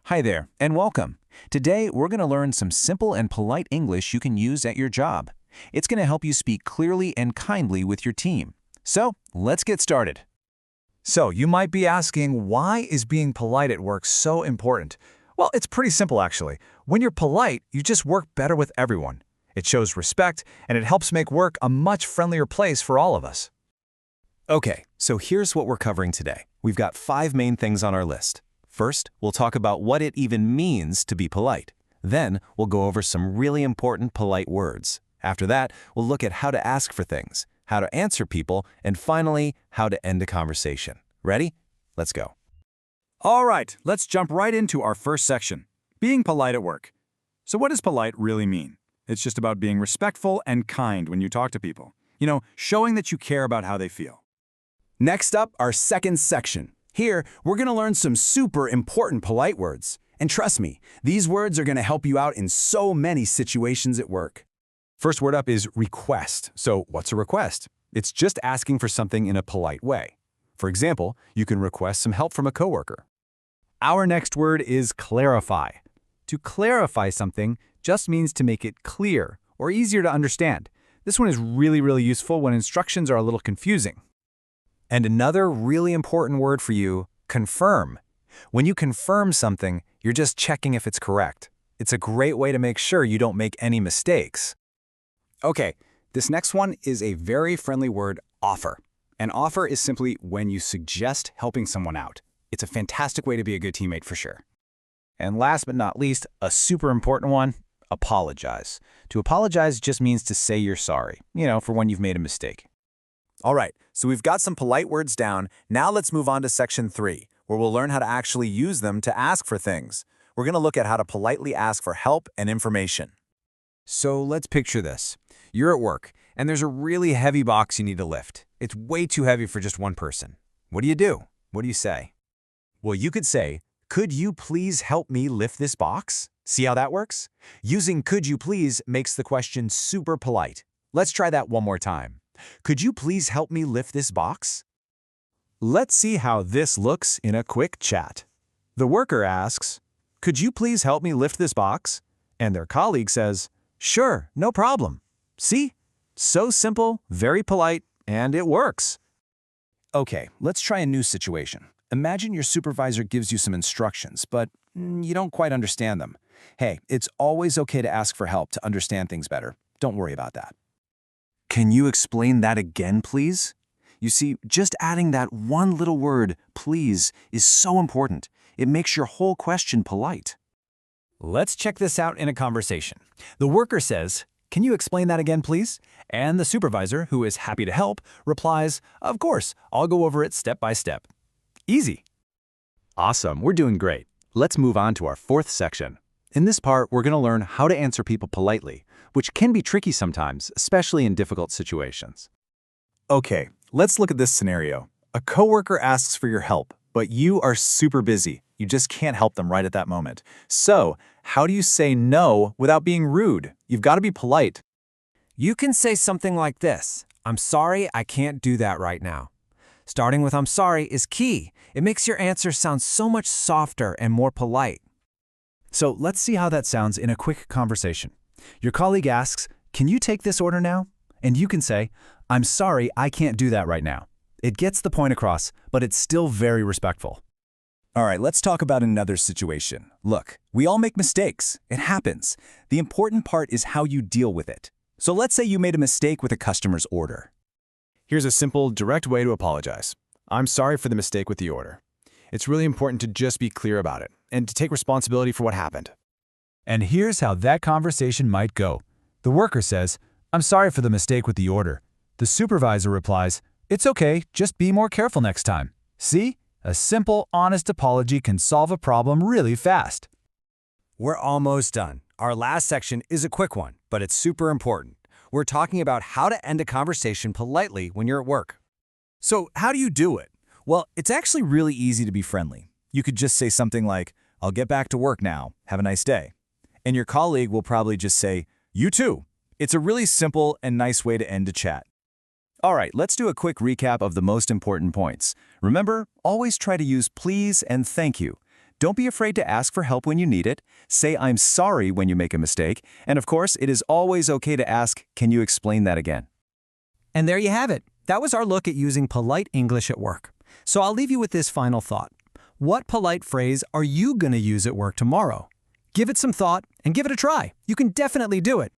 Hi there, and welcome. Today, we're going to learn some simple and polite English you can use at your job. It's going to help you speak clearly and kindly with your team. So, let's get started. So, you might be asking, why is being polite at work so important? Well, it's pretty simple actually. When you're polite, you just work better with everyone. It shows respect, and it helps make work a much friendlier place for all of us. Okay, so here's what we're covering today. We've got 5 main things on our list. First, we'll talk about what it even means to be polite. Then, we'll go over some really important polite words. After that, we'll look at how to ask for things, how to answer people, and finally, how to end a conversation. Ready? Let's go. All right, let's jump right into our first section, being polite at work. So what does polite really mean? It's just about being respectful and kind when you talk to people. Showing that you care about how they feel. Next up, our second section. Here, we're going to learn some super important polite words. And trust me, these words are going to help you out in so many situations at work. First word up is request. So, what's a request? It's just asking for something in a polite way. For example, you can request some help from a coworker. Our next word is clarify. To clarify something just means to make it clear or easier to understand. This one is really useful when instructions are a little confusing. And another really important word for you, confirm. When you confirm something, you're just checking if it's correct. It's a great way to make sure you don't make any mistakes. Okay, this next one is a very friendly word, offer. An offer is simply when you suggest helping someone out. It's a fantastic way to be a good teammate for sure. And last but not least, a super important one, apologize. To apologize just means to say you're sorry, for when you've made a mistake. All right, so we've got some polite words down. Now let's move on to section 3, where we'll learn how to actually use them to ask for things. We're going to look at how to politely ask for help and information. So let's picture this. You're at work, and there's a really heavy box you need to lift. It's way too heavy for just one person. What do? What do you say? Well, you could say, could you please help me lift this box? See how that works? Using could you please makes the question super polite. Let's try that one more time. Could you please help me lift this box? Let's see how this looks in a quick chat. The worker asks, could you please help me lift this box? And their colleague says, sure, no problem. See? So simple, very polite, and it works. Okay, let's try a new situation. Imagine your supervisor gives you some instructions, but you don't quite understand them. Hey, it's always okay to ask for help to understand things better. Don't worry about that. Can you explain that again, please? You see, just adding that one little word, please, is so important. It makes your whole question polite. Let's check this out in a conversation. The worker says, can you explain that again, please? And the supervisor, who is happy to help, replies, of course, I'll go over it step by step. Easy. Awesome, we're doing great. Let's move on to our 4th section. In this part, we're going to learn how to answer people politely, which can be tricky sometimes, especially in difficult situations. Okay, let's look at this scenario. A coworker asks for your help, but you are super busy. You just can't help them right at that moment. So, how do you say no without being rude? You've got to be polite. You can say something like this. I'm sorry, I can't do that right now. Starting with I'm sorry is key. It makes your answer sound so much softer and more polite. So let's see how that sounds in a quick conversation. Your colleague asks, can you take this order now? And you can say, I'm sorry, I can't do that right now. It gets the point across, but it's still very respectful. All right, let's talk about another situation. Look, we all make mistakes. It happens. The important part is how you deal with it. So let's say you made a mistake with a customer's order. Here's a simple, direct way to apologize. I'm sorry for the mistake with the order. It's really important to just be clear about it and to take responsibility for what happened. And here's how that conversation might go. The worker says, I'm sorry for the mistake with the order. The supervisor replies, it's okay, just be more careful next time. See? A simple, honest apology can solve a problem really fast. We're almost done. Our last section is a quick one, but it's super important. We're talking about how to end a conversation politely when you're at work. So how do you do it? Well, it's actually really easy to be friendly. You could just say something like, I'll get back to work now. Have a nice day. And your colleague will probably just say, you too. It's a really simple and nice way to end a chat. All right, let's do a quick recap of the most important points. Remember, always try to use please and thank you. Don't be afraid to ask for help when you need it. Say I'm sorry when you make a mistake. And of course, it is always okay to ask, can you explain that again? And there you have it. That was our look at using polite English at work. So I'll leave you with this final thought. What polite phrase are you going to use at work tomorrow? Give it some thought and give it a try. You can definitely do it.